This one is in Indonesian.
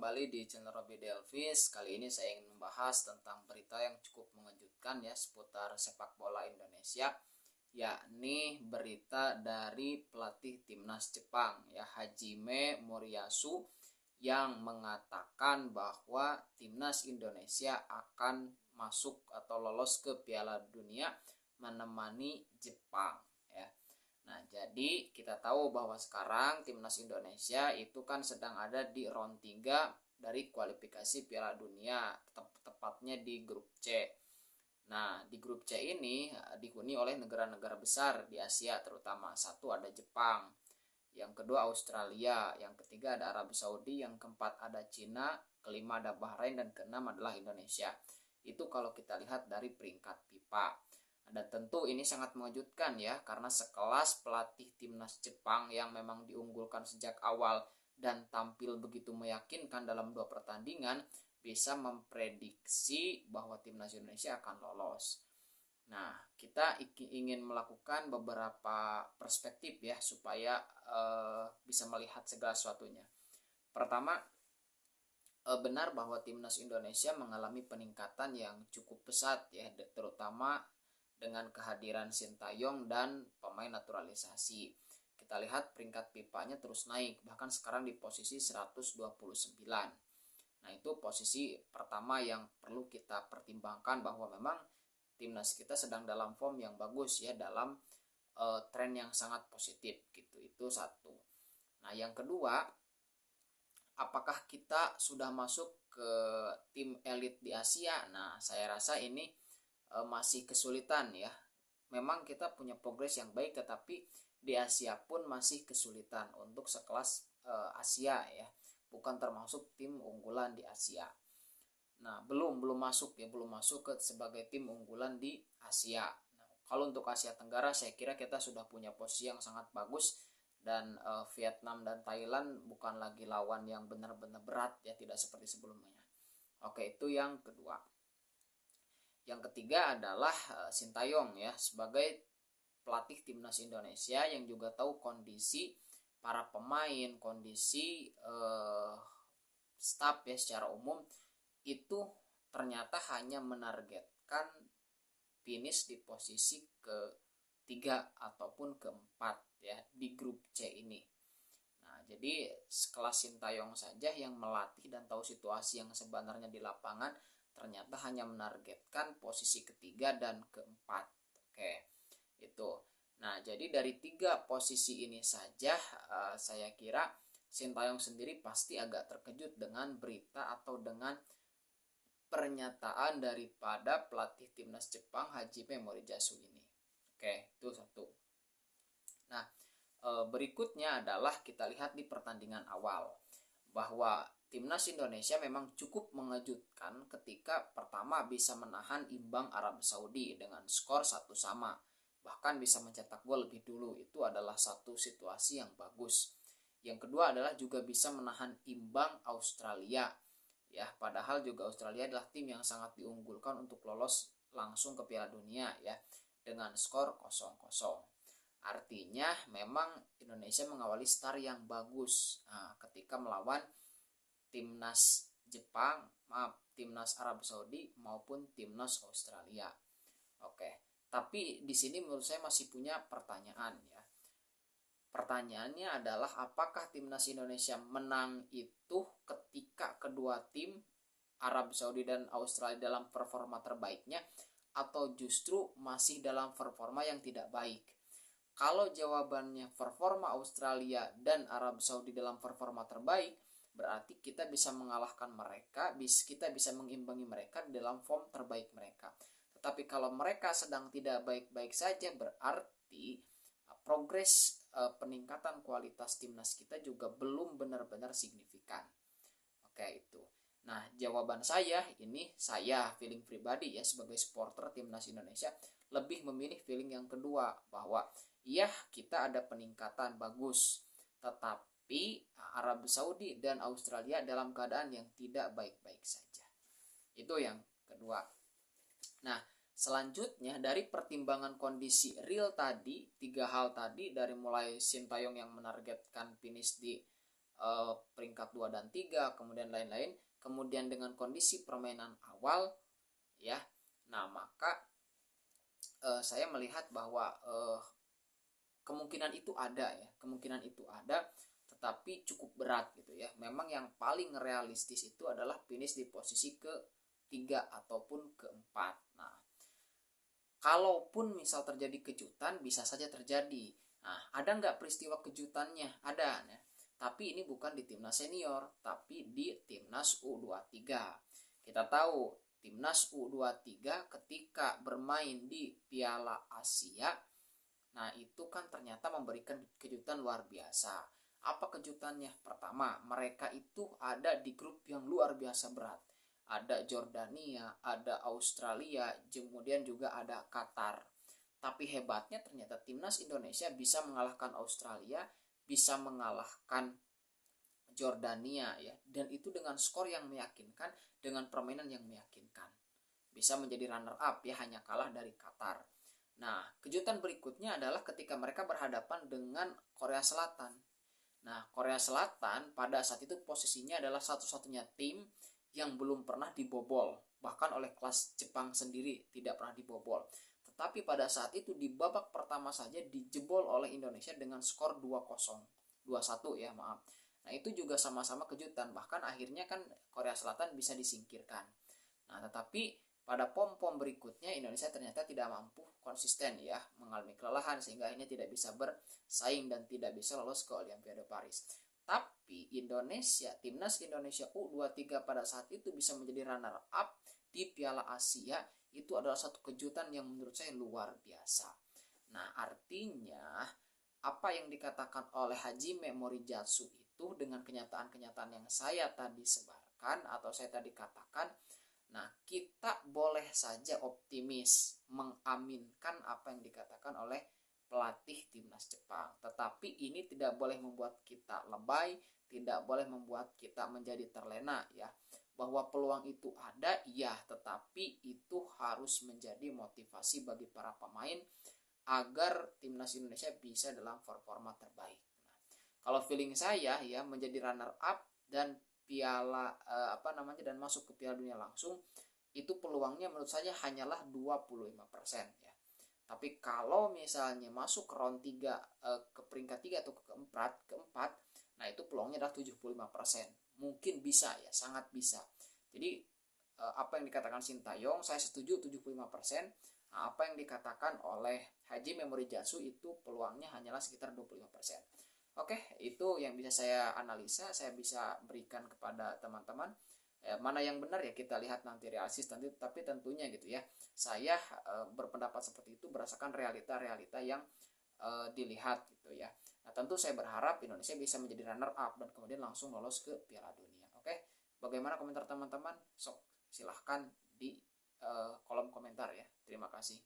kembali di channel Robby Delvis. Kali ini saya ingin membahas tentang berita yang cukup mengejutkan ya seputar sepak bola Indonesia, yakni berita dari pelatih timnas Jepang ya Hajime Moriyasu yang mengatakan bahwa timnas Indonesia akan masuk atau lolos ke Piala Dunia menemani Jepang ya. Nah, jadi kita tahu bahwa sekarang timnas Indonesia itu kan sedang ada di round 3 dari kualifikasi Piala Dunia, tepatnya di grup C. Nah, di grup C ini dihuni oleh negara-negara besar di Asia terutama. Satu ada Jepang, yang kedua Australia, yang ketiga ada Arab Saudi, yang keempat ada Cina, kelima ada Bahrain, dan keenam adalah Indonesia. Itu kalau kita lihat dari peringkat FIFA. Dan tentu ini sangat mengejutkan ya, karena sekelas pelatih timnas Jepang yang memang diunggulkan sejak awal dan tampil begitu meyakinkan dalam 2 pertandingan bisa memprediksi bahwa timnas Indonesia akan lolos. Nah, kita ingin melakukan beberapa perspektif ya supaya bisa melihat segala sesuatunya. Pertama, benar bahwa timnas Indonesia mengalami peningkatan yang cukup pesat ya, terutama dengan kehadiran Sintayong dan pemain naturalisasi. Kita lihat peringkat FIFA-nya terus naik, bahkan sekarang di posisi 129. Nah, itu posisi pertama yang perlu kita pertimbangkan bahwa memang timnas kita sedang dalam form yang bagus ya, dalam tren yang sangat positif gitu. Itu satu. Nah, yang kedua, apakah kita sudah masuk ke tim elit di Asia? Nah, saya rasa ini masih kesulitan ya. Memang kita punya progres yang baik, tetapi di Asia pun masih kesulitan untuk sekelas Asia ya, bukan termasuk tim unggulan di Asia. Nah, belum masuk ke sebagai tim unggulan di Asia. Nah, kalau untuk Asia Tenggara saya kira kita sudah punya posisi yang sangat bagus, dan Vietnam dan Thailand bukan lagi lawan yang benar-benar berat ya, tidak seperti sebelumnya. Oke, itu yang kedua. Yang ketiga adalah Sintayong ya, sebagai pelatih timnas Indonesia yang juga tahu kondisi para pemain, kondisi staf ya secara umum, itu ternyata hanya menargetkan finish di posisi ketiga ataupun keempat ya di grup C ini. Nah, jadi sekelas Sintayong saja yang melatih dan tahu situasi yang sebenarnya di lapangan ternyata hanya menargetkan posisi ketiga dan keempat. Oke, itu. Nah, jadi dari 3 posisi ini saja saya kira Sintayong sendiri pasti agak terkejut dengan berita atau dengan pernyataan daripada pelatih timnas Jepang Hajime Moriyasu ini. Oke, itu satu. Nah, berikutnya adalah kita lihat di pertandingan awal bahwa timnas Indonesia memang cukup mengejutkan ketika pertama bisa menahan imbang Arab Saudi dengan skor 1-1, bahkan bisa mencetak gol lebih dulu. Itu adalah satu situasi yang bagus. Yang kedua adalah juga bisa menahan imbang Australia ya, padahal juga Australia adalah tim yang sangat diunggulkan untuk lolos langsung ke Piala Dunia ya, dengan skor 0-0. Artinya memang Indonesia mengawali start yang bagus ketika melawan timnas Jepang, timnas Arab Saudi maupun timnas Australia. Oke, tapi di sini menurut saya masih punya pertanyaan ya. Pertanyaannya adalah apakah timnas Indonesia menang itu ketika kedua tim Arab Saudi dan Australia dalam performa terbaiknya, atau justru masih dalam performa yang tidak baik? Kalau jawabannya performa Australia dan Arab Saudi dalam performa terbaik, berarti kita bisa mengalahkan mereka, kita bisa mengimbangi mereka dalam form terbaik mereka. Tetapi kalau mereka sedang tidak baik-baik saja, berarti progres peningkatan kualitas timnas kita juga belum benar-benar signifikan. Oke, itu. Nah, jawaban saya ini, saya feeling pribadi ya sebagai supporter timnas Indonesia, lebih memilih feeling yang kedua, bahwa iya kita ada peningkatan bagus, tetapi Arab Saudi dan Australia dalam keadaan yang tidak baik-baik saja. Itu yang kedua. Nah, selanjutnya dari pertimbangan kondisi real tadi, 3 hal tadi, dari mulai Sintayong yang menargetkan finish di peringkat 2 dan 3, kemudian lain-lain, kemudian dengan kondisi permainan awal ya. Nah, maka saya melihat bahwa kemungkinan itu ada ya, kemungkinan itu ada, tetapi cukup berat gitu ya. Memang yang paling realistis itu adalah finish di posisi ke-3 ataupun ke-4. Nah, kalaupun misal terjadi kejutan, bisa saja terjadi. Nah, ada nggak peristiwa kejutannya? Ada. Nah, tapi ini bukan di timnas senior, tapi di timnas U23. Kita tahu timnas U23 ketika bermain di Piala Asia, nah itu kan ternyata memberikan kejutan luar biasa. Apa kejutannya? Pertama, mereka itu ada di grup yang luar biasa berat. Ada Jordania, ada Australia, kemudian juga ada Qatar. Tapi hebatnya ternyata timnas Indonesia bisa mengalahkan Australia, bisa mengalahkan Jordania ya, dan itu dengan skor yang meyakinkan, dengan permainan yang meyakinkan. Bisa menjadi runner up ya, hanya kalah dari Qatar. Nah, kejutan berikutnya adalah ketika mereka berhadapan dengan Korea Selatan. Nah, Korea Selatan pada saat itu posisinya adalah satu-satunya tim yang belum pernah dibobol. Bahkan oleh kelas Jepang sendiri tidak pernah dibobol. Tetapi pada saat itu di babak pertama saja dijebol oleh Indonesia dengan skor 2-0. 2-1 ya, maaf. Nah, itu juga sama-sama kejutan. Bahkan akhirnya kan Korea Selatan bisa disingkirkan. Nah, tetapi pada pom-pom berikutnya Indonesia ternyata tidak mampu konsisten ya, mengalami kelelahan sehingga akhirnya tidak bisa bersaing dan tidak bisa lolos ke Olimpiade Paris. Tapi Indonesia, timnas Indonesia U23 pada saat itu bisa menjadi runner up di Piala Asia, itu adalah satu kejutan yang menurut saya luar biasa. Nah, artinya apa yang dikatakan oleh Hajime Moriyasu itu dengan kenyataan-kenyataan yang saya tadi sebarkan atau saya tadi katakan, nah, kita boleh saja optimis mengaminkan apa yang dikatakan oleh pelatih timnas Jepang. Tetapi ini tidak boleh membuat kita lebay, tidak boleh membuat kita menjadi terlena ya. Bahwa peluang itu ada, ya, tetapi itu harus menjadi motivasi bagi para pemain agar timnas Indonesia bisa dalam performa terbaik. Nah, kalau feeling saya ya, menjadi runner up dan piala dan masuk ke Piala Dunia langsung, itu peluangnya menurut saya hanyalah 25% ya. Tapi kalau misalnya masuk ke round 3 ke peringkat 3 atau keempat, nah itu peluangnya adalah 75%. Mungkin bisa ya, sangat bisa. Jadi apa yang dikatakan Sintayong saya setuju 75%. Nah, apa yang dikatakan oleh Hajime Moriyasu itu peluangnya hanyalah sekitar 25%. Oke, itu yang bisa saya analisa, saya bisa berikan kepada teman-teman. Mana yang benar ya kita lihat nanti realistis nanti, tapi tentunya gitu ya. Saya berpendapat seperti itu berdasarkan realita-realita yang dilihat gitu ya. Nah, tentu saya berharap Indonesia bisa menjadi runner up dan kemudian langsung lolos ke Piala Dunia. Oke. Bagaimana komentar teman-teman? Sok silahkan di kolom komentar ya. Terima kasih.